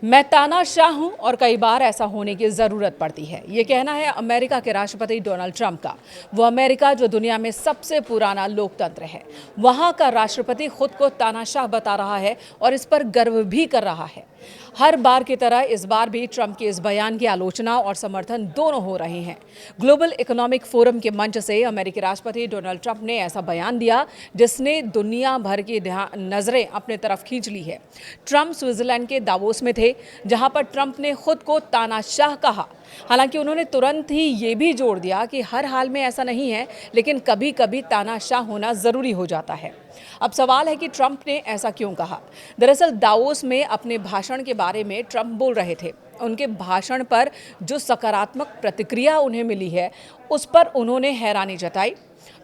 मैं तानाशाह हूं और कई बार ऐसा होने की ज़रूरत पड़ती है। ये कहना है अमेरिका के राष्ट्रपति डोनाल्ड ट्रंप का। वो अमेरिका जो दुनिया में सबसे पुराना लोकतंत्र है, वहां का राष्ट्रपति खुद को तानाशाह बता रहा है और इस पर गर्व भी कर रहा है। हर बार की तरह इस बार भी ट्रंप के इस बयान की आलोचना और समर्थन दोनों हो रहे हैं। ग्लोबल इकोनॉमिक फोरम के मंच से अमेरिकी राष्ट्रपति डोनाल्ड ट्रंप ने ऐसा बयान दिया जिसने दुनिया भर की नजरें अपने तरफ खींच ली है। ट्रंप स्विट्जरलैंड के दावोस में थे, जहां पर ट्रंप ने खुद को तानाशाह कहा। हालांकि उन्होंने तुरंत ही ये भी जोड़ दिया कि हर हाल में ऐसा नहीं है, लेकिन कभी कभी तानाशाह होना जरूरी हो जाता है। अब सवाल है कि ट्रंप ने ऐसा क्यों कहा। दरअसल दावोस में अपने भाषण के बारे में ट्रंप बोल रहे थे। उनके भाषण पर जो सकारात्मक प्रतिक्रिया उन्हें मिली है, उस पर उन्होंने हैरानी जताई।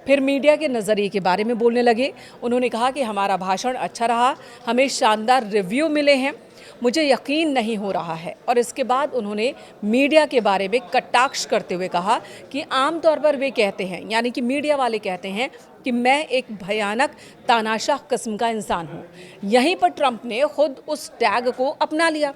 फिर मीडिया के नज़रिए के बारे में बोलने लगे। उन्होंने कहा कि हमारा भाषण अच्छा रहा, हमें शानदार रिव्यू मिले हैं, मुझे यकीन नहीं हो रहा है। और इसके बाद उन्होंने मीडिया के बारे में कटाक्ष करते हुए कहा कि आमतौर पर वे कहते हैं, यानी कि मीडिया वाले कहते हैं कि मैं एक भयानक तानाशाह किस्म का इंसान हूँ। यहीं पर ट्रंप ने खुद उस टैग को अपना लिया।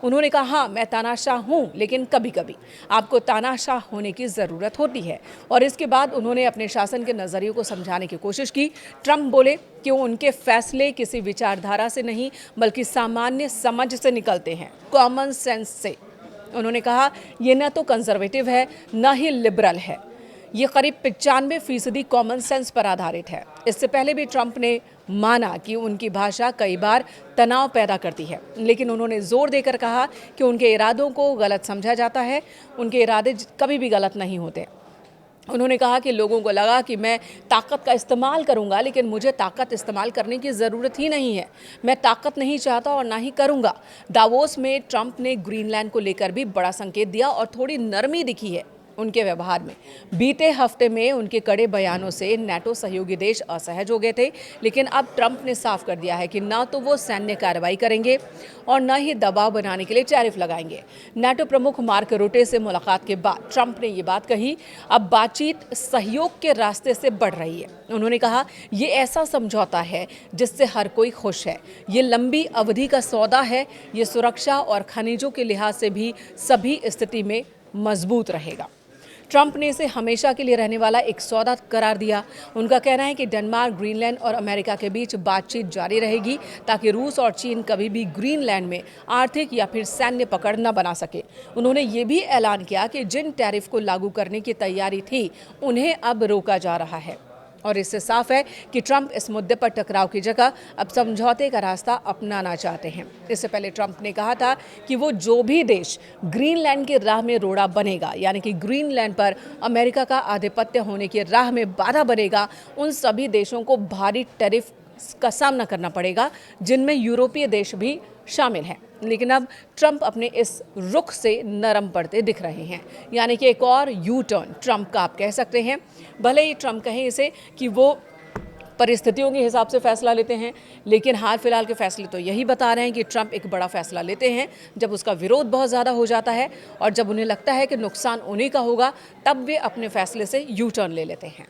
उन्होंने कहा, हाँ मैं तानाशाह हूँ, लेकिन कभी कभी आपको तानाशाह होने की ज़रूरत होती है। और इसके बाद उन्होंने अपने शासन के नज़रिए को समझाने की कोशिश की। ट्रंप बोले कि उनके फैसले किसी विचारधारा से नहीं, बल्कि सामान्य समझ से निकलते हैं, कॉमन सेंस से। उन्होंने कहा, ये न तो कंजर्वेटिव है, न ही लिबरल है, ये करीब 95% कॉमन सेंस पर आधारित है। इससे पहले भी ट्रंप ने माना कि उनकी भाषा कई बार तनाव पैदा करती है, लेकिन उन्होंने जोर देकर कहा कि उनके इरादों को गलत समझा जाता है। उनके इरादे कभी भी गलत नहीं होते। उन्होंने कहा कि लोगों को लगा कि मैं ताकत का इस्तेमाल करूंगा, लेकिन मुझे ताकत इस्तेमाल करने की ज़रूरत ही नहीं है। मैं ताकत नहीं चाहता और ना ही करूंगा। दावोस में ट्रंप ने ग्रीनलैंड को लेकर भी बड़ा संकेत दिया और थोड़ी नरमी दिखी है उनके व्यवहार में। बीते हफ्ते में उनके कड़े बयानों से नाटो सहयोगी देश असहज हो गए थे, लेकिन अब ट्रंप ने साफ कर दिया है कि ना तो वो सैन्य कार्रवाई करेंगे और न ही दबाव बनाने के लिए टैरिफ लगाएंगे। नाटो प्रमुख मार्क रुटे से मुलाकात के बाद ट्रंप ने ये बात कही। अब बातचीत सहयोग के रास्ते से बढ़ रही है। उन्होंने कहा, ये ऐसा समझौता है जिससे हर कोई खुश है, ये लंबी अवधि का सौदा है, ये सुरक्षा और खनिजों के लिहाज से भी सभी स्थिति में मजबूत रहेगा। ट्रंप ने इसे हमेशा के लिए रहने वाला एक सौदा करार दिया। उनका कहना है कि डेनमार्क, ग्रीनलैंड और अमेरिका के बीच बातचीत जारी रहेगी, ताकि रूस और चीन कभी भी ग्रीनलैंड में आर्थिक या फिर सैन्य पकड़ न बना सके। उन्होंने ये भी ऐलान किया कि जिन टैरिफ को लागू करने की तैयारी थी, उन्हें अब रोका जा रहा है। और इससे साफ है कि ट्रंप इस मुद्दे पर टकराव की जगह अब समझौते का रास्ता अपनाना चाहते हैं। इससे पहले ट्रंप ने कहा था कि वो जो भी देश ग्रीनलैंड की राह में रोड़ा बनेगा, यानी कि ग्रीनलैंड पर अमेरिका का आधिपत्य होने की राह में बाधा बनेगा, उन सभी देशों को भारी टैरिफ का सामना करना पड़ेगा, जिनमें यूरोपीय देश भी शामिल हैं। लेकिन अब ट्रंप अपने इस रुख से नरम पड़ते दिख रहे हैं, यानी कि एक और यू टर्न ट्रंप का आप कह सकते हैं। भले ही ट्रंप कहें इसे कि वो परिस्थितियों के हिसाब से फैसला लेते हैं, लेकिन हाल फिलहाल के फैसले तो यही बता रहे हैं कि ट्रंप एक बड़ा फैसला लेते हैं जब उसका विरोध बहुत ज़्यादा हो जाता है, और जब उन्हें लगता है कि नुकसान उन्हीं का होगा, तब वे अपने फैसले से यू टर्न ले लेते हैं।